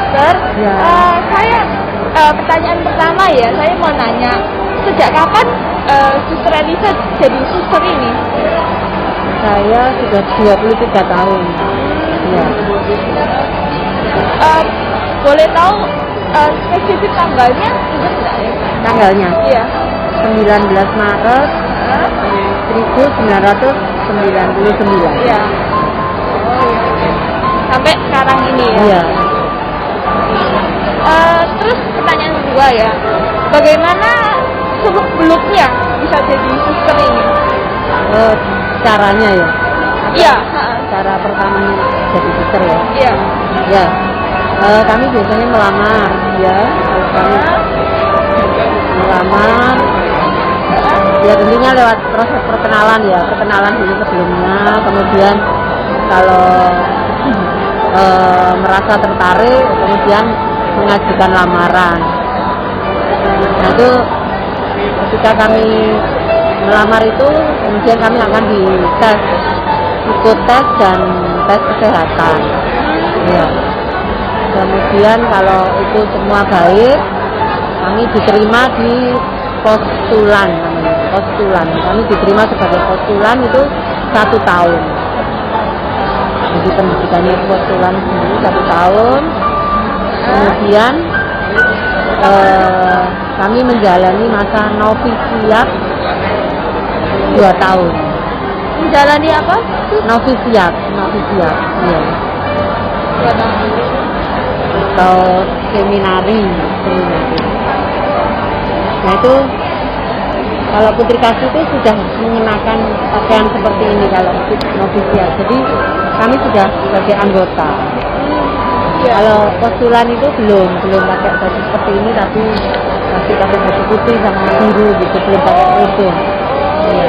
suster. Ya. Saya pertanyaan pertama ya, saya mau nanya, sejak kapan Suster Elisa jadi suster ini? Saya sudah 23 tahun. Ya. Boleh tahu spesifik tanggalnya juga tidak ya? Tanggalnya Iya. 19 Maret 1999. Iya. Oh iya. Sampai sekarang ini ya. Iya. Terus pertanyaan kedua ya, bagaimana seluk-beluknya bisa jadi suster ini? Caranya ya. Iya. Cara pertamanya jadi suster ya. Iya. Ya. Kami biasanya melamar ya. Kami melamar. Ya tentunya lewat proses perkenalan ya, perkenalan dulu sebelumnya, kemudian kalau merasa tertarik, kemudian mengajukan lamaran. Nah itu ketika kami melamar itu, kemudian kami akan dites, ikut tes dan tes kesehatan. Ya. Kemudian kalau itu semua baik, kami diterima di postulan namanya. Postulan, kami diterima sebagai postulan itu 1 tahun. Jadi pendidikannya postulan sendiri 1 tahun. Kemudian kami menjalani masa novisiat 2 tahun. Menjalani apa? Novisiat, ya. 2 tahun. Atau seminari. Nah itu kalau Putri Kasih itu sudah mengenakan pakaian seperti ini kalau novisiat. Jadi kami sudah sebagai anggota. Ya. Kalau postulan itu belum pakai baju seperti ini, tapi masih pakai baju putih sama biru gitu, belum pakai kerudung. Ya.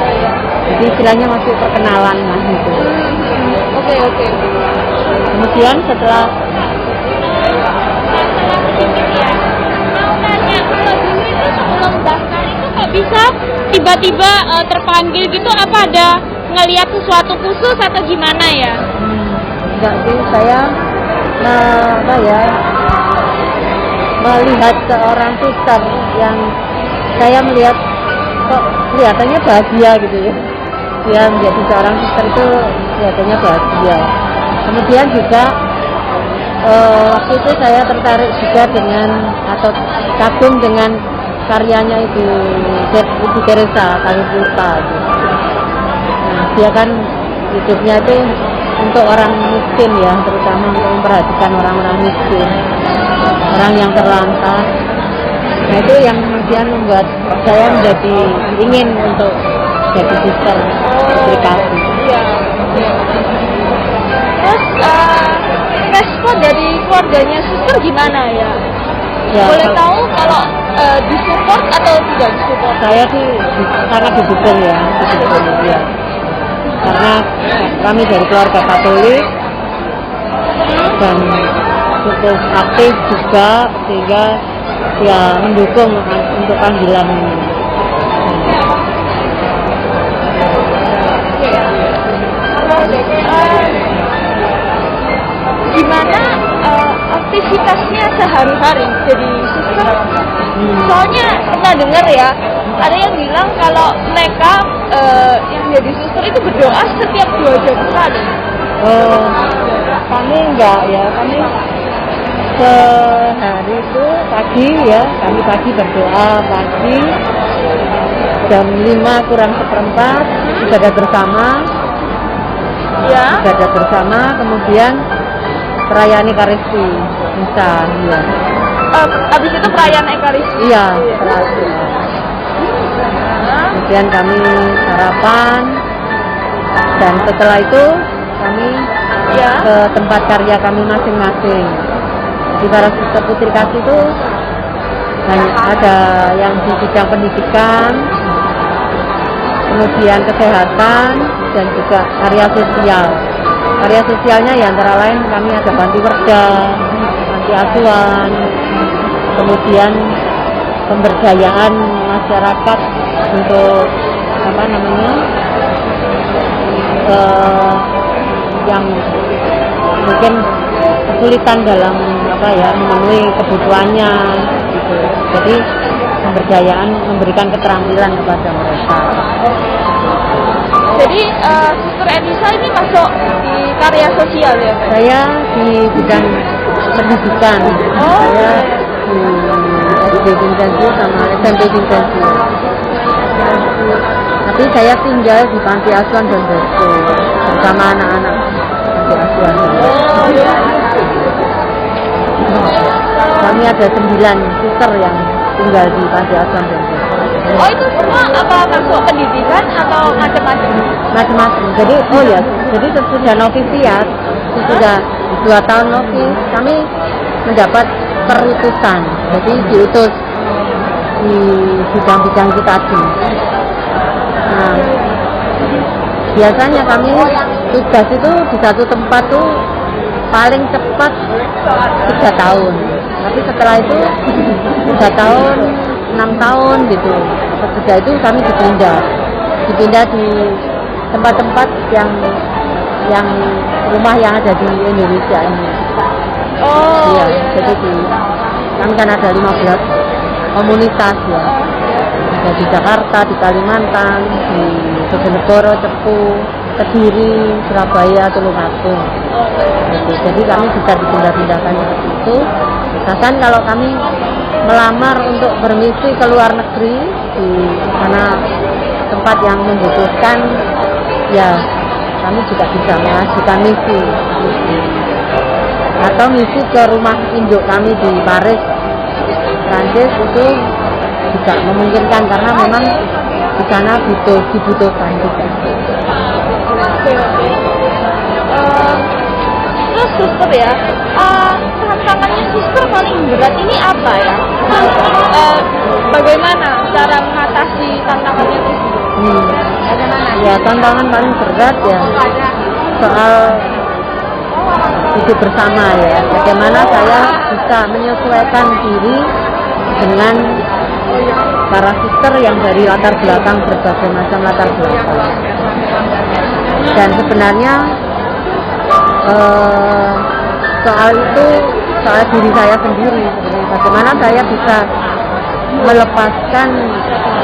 Jadi istilahnya masih perkenalan lah gitu. Oke. Kemudian setelah Mau nanya, kalau dulu itu sebelum daftar itu kok bisa tiba-tiba terpanggil gitu, apa ada ngelihat sesuatu khusus atau gimana ya? enggak sih, saya melihat seorang suster yang saya melihat kok kelihatannya bahagia gitu ya. Dia menjadi seorang suster itu kelihatannya bahagia. Kemudian juga waktu itu saya tertarik juga dengan atau kagum dengan karyanya Ibu Teresa Calcutta. Nah, dia kan hidupnya itu untuk orang miskin ya, terutama untuk memperhatikan orang-orang miskin, orang yang terlantar. Nah itu yang kemudian membuat saya menjadi ingin untuk jadi suster Putri Kasih. Iya. Terus respon dari keluarganya suster gimana ya? Ya, Boleh tahu kalau disupport atau tidak disupport? saya sih sangat didukung ya, ya. Karena kami dari keluarga Katolik dan cukup aktif juga, sehingga ya mendukung untuk panggilan ini. Gimana aktivitasnya sehari-hari jadi suster? Soalnya pernah dengar ya, ada yang bilang kalau mereka yang jadi suster itu berdoa setiap 2 jam sekali. Kami enggak ya, kami sehari itu pagi ya, kami pagi berdoa pagi jam 5 kurang seperempat ibadah bersama. Ya. Ibadah bersama, kemudian perayaan Ekaristi, misa, ya. Habis itu perayaan Ekaristi. Iya, kemudian kami sarapan, dan setelah itu kami ke tempat karya kami masing-masing. Di para suster Putri Kasih itu ada yang di bidang pendidikan, kemudian kesehatan, dan juga karya sosial. Karya sosialnya ya antara lain kami ada bantu kerja, panti asuhan, kemudian pemberdayaan masyarakat untuk yang mungkin kesulitan dalam memenuhi kebutuhannya gitu. Jadi pemberdayaan, memberikan keterampilan kepada mereka. Jadi Suster Enisa ini masuk di karya sosial ya, Pak? Saya di bidang pendidikan. Saya di SD Vincenzi sama SMP Vincenzi. Tapi saya tinggal di Panti Asuhan Don Bosco bersama anak-anak Panti Asuhan. Kami ada 9 suster yang tinggal di Panti Asuhan Don Bosco. Oh, itu semua apa masuk pendidikan atau macam-macam? Macam-macam. Jadi jadi sesudah novisiat, sesudah 2 tahun novis, kami mendapat perutusan. Jadi diutus di bidang-bidang kita tadi. Nah, biasanya kami tugas itu di satu tempat tuh paling cepat 3 tahun. Tapi setelah itu 3 tahun, 6 tahun gitu. Sesudah itu kami dipindah di tempat-tempat yang rumah yang ada di Indonesia ini. Oh, iya. Jadi kami kan ada 15 komunitas ya. Ada di Jakarta, di Kalimantan, di Bojonegoro, Cepu, Kediri, Surabaya, Tulungagung. Gitu. Jadi kami bisa dipindah-pindahkan seperti itu. Bahkan kalau kami melamar untuk bermisi ke luar negeri di mana tempat yang membutuhkan, ya kami juga bisa mengajukan misi. Atau misi ke rumah induk kami di Paris, Prancis itu juga memungkinkan karena memang di sana dibutuhkan juga. Terus suster ya, tantangannya suster paling berat ini apa ya? Bagaimana cara mengatasi tantangannya itu? Ya tantangan paling berat ya soal hidup bersama ya. Bagaimana saya bisa menyesuaikan diri dengan para suster yang dari latar belakang berbagai macam latar belakang. Dan sebenarnya soal diri saya sendiri, bagaimana saya bisa melepaskan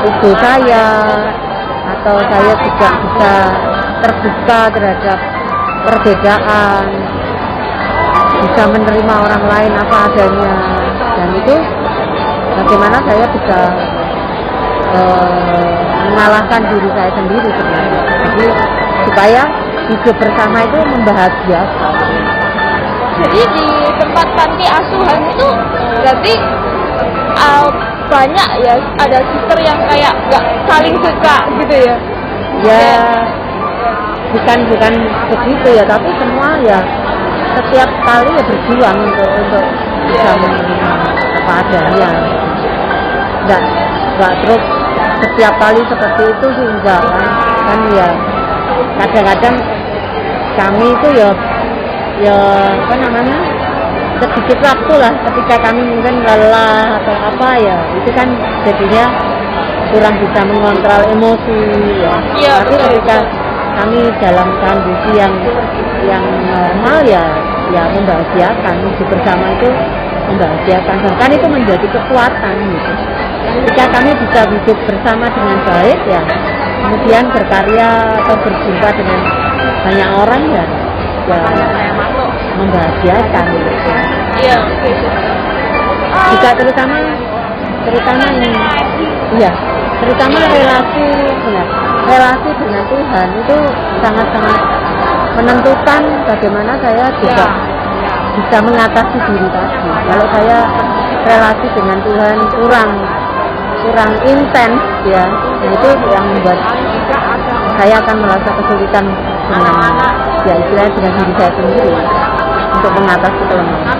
ego saya, atau saya juga bisa terbuka terhadap perbedaan, bisa menerima orang lain apa adanya, dan itu bagaimana saya bisa mengalahkan diri saya sendiri sebenarnya. Jadi supaya hidup bersama itu membahagiakan. Jadi di tempat panti asuhan itu berarti banyak ya, ada suster yang kayak nggak saling suka gitu ya? Ya bukan begitu ya, tapi semua ya setiap kali ya berjuang untuk bisa menerima apa adanya. Nggak terus setiap kali seperti itu sih enggak kan ya. Kadang-kadang kami itu ya sedikit waktu lah ketika kami mungkin lelah atau apa ya, itu kan jadinya kurang bisa mengontrol emosi ya. Tapi ketika kami dalam kondisi yang normal ya membahagiakan, hidup bersama itu membahagiakan, bahkan itu menjadi kekuatan gitu. Ketika kami bisa hidup bersama dengan baik ya, kemudian berkarya atau berjumpa dengan banyak orang ya membahagiakan gitu. Iya. Juga terutama ini iya, terutama relasi dengan Tuhan itu sangat-sangat menentukan bagaimana saya juga bisa mengatasi diri tadi. Kalau saya relasi dengan Tuhan kurang intens ya, itu yang membuat saya akan merasa kesulitan dengan istilahnya dengan diri saya sendiri untuk mengatasi kelemahan.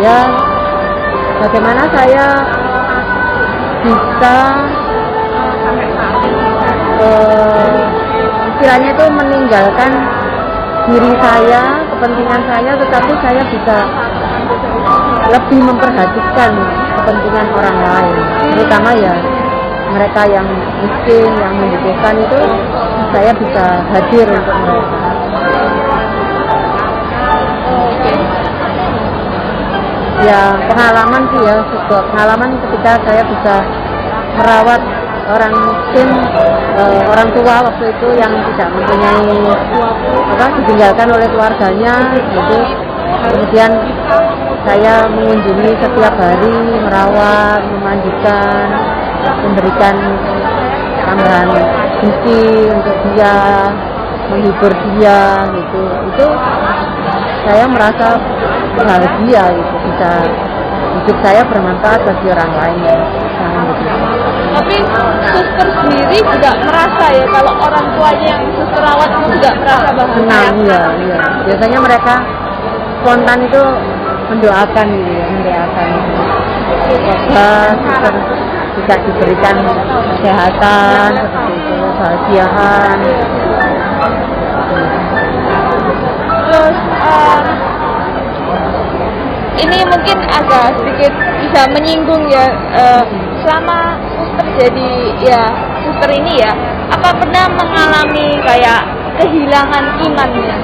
Ya bagaimana saya bisa istilahnya itu meninggalkan diri saya, kepentingan saya, tetapi saya bisa lebih memperhatikan kepentingan orang lain, terutama ya mereka yang miskin, yang membutuhkan itu saya bisa hadir untuk mereka. Ya pengalaman sih ya, sebuah pengalaman ketika saya bisa merawat orang miskin, orang tua waktu itu yang tidak mempunyai ditinggalkan oleh keluarganya, gitu. Kemudian saya mengunjungi setiap hari, merawat, memandikan, memberikan tambahan gizi untuk dia, menghibur dia, gitu. Itu saya merasa bahagia, gitu. Bisa hidup saya bermanfaat bagi orang lain. Tapi suster sendiri juga merasa ya kalau orang tuanya yang suster rawat itu juga merasa bahagia. Senang, iya. Biasanya mereka spontan itu mendoakan gitu ya, mendoakan. Semoga suster bisa diberikan kesehatan, seperti itu, kebahagiaan. Terus ini mungkin agak sedikit bisa menyinggung ya, selama suster jadi ya suster ini ya, apa pernah mengalami kayak kehilangan imannya?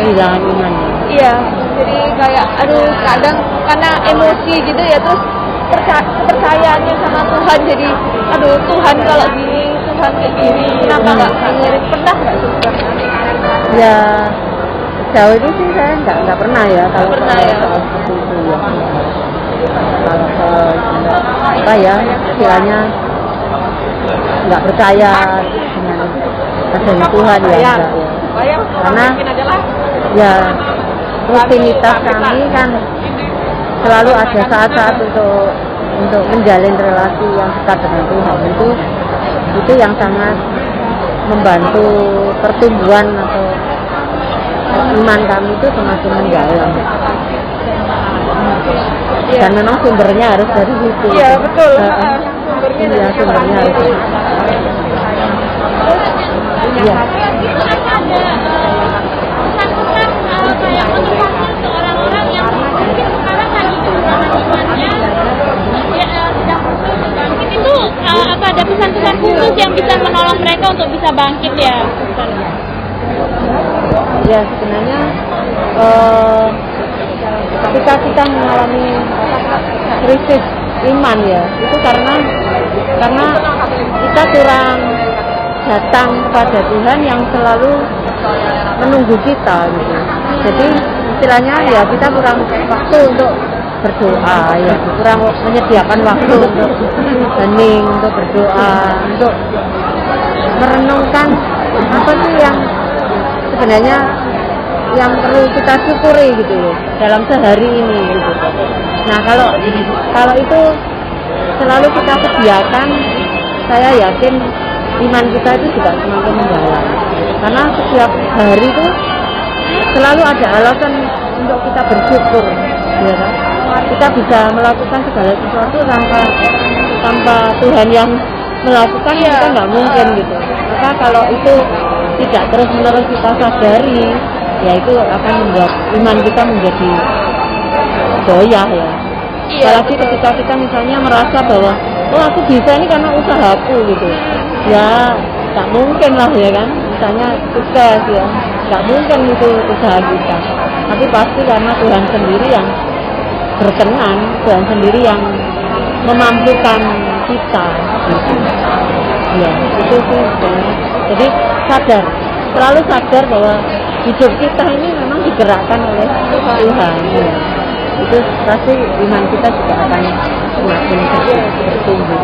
Kehilangan imannya? Iya, jadi kayak aduh kadang karena emosi gitu ya, terus kepercayaannya sama Tuhan jadi aduh Tuhan kalau gini, Tuhan kayak gini, kenapa nggak ngirim? Pernah nggak suster? Ya sejauh itu sih saya nggak pernah ya, kalau pernah ya. Seperti itu ya. Kalau apa ya istilahnya nggak percaya dengan adanya Tuhan ya, enggak, ya. Karena ya rutinitas kami kan selalu ada saat-saat untuk menjalin relasi yang dekat dengan Tuhan, itu yang sangat membantu pertumbuhan atau iman kami itu semakin mendalam. Dan memang sumbernya harus dari situ. Iya betul. Sumbernya dari sumbernya harus dari situ. Iya. Orang-orang yang mungkin sekarang lagi imannya itu apa ada pesan-pesan khusus yang bisa menolong mereka untuk bisa bangkit ya? Ya sebenarnya ketika kita mengalami krisis iman ya, itu karena kita kurang datang kepada Tuhan yang selalu menunggu kita gitu. Jadi istilahnya ya kita kurang waktu untuk berdoa ya, kurang menyediakan waktu untuk hening, untuk berdoa, untuk merenungkan apa sih yang sebenarnya yang perlu kita syukuri gitu loh dalam sehari ini gitu. Nah kalau itu selalu kita sediakan, saya yakin iman kita itu juga semakin mendalam. Karena setiap hari itu selalu ada alasan untuk kita bersyukur, ya kan? Kita bisa melakukan segala sesuatu tanpa Tuhan yang melakukan, kita nggak mungkin gitu. Maka kalau itu tidak terus-menerus kita sadari, ya itu akan membuat iman kita menjadi goyah ya. Apalagi ketika kita misalnya merasa bahwa oh aku bisa ini karena usahaku gitu, ya tak mungkin lah ya kan. Misalnya sukses ya, tak mungkin itu usaha kita, tapi pasti karena Tuhan sendiri yang berkenan, Tuhan sendiri yang memampukan kita gitu. Ya itu sih sebenarnya. Jadi selalu sadar bahwa hidup kita ini memang digerakkan oleh Tuhan ya. Itu pasti iman kita juga akan semakin bertumbuh.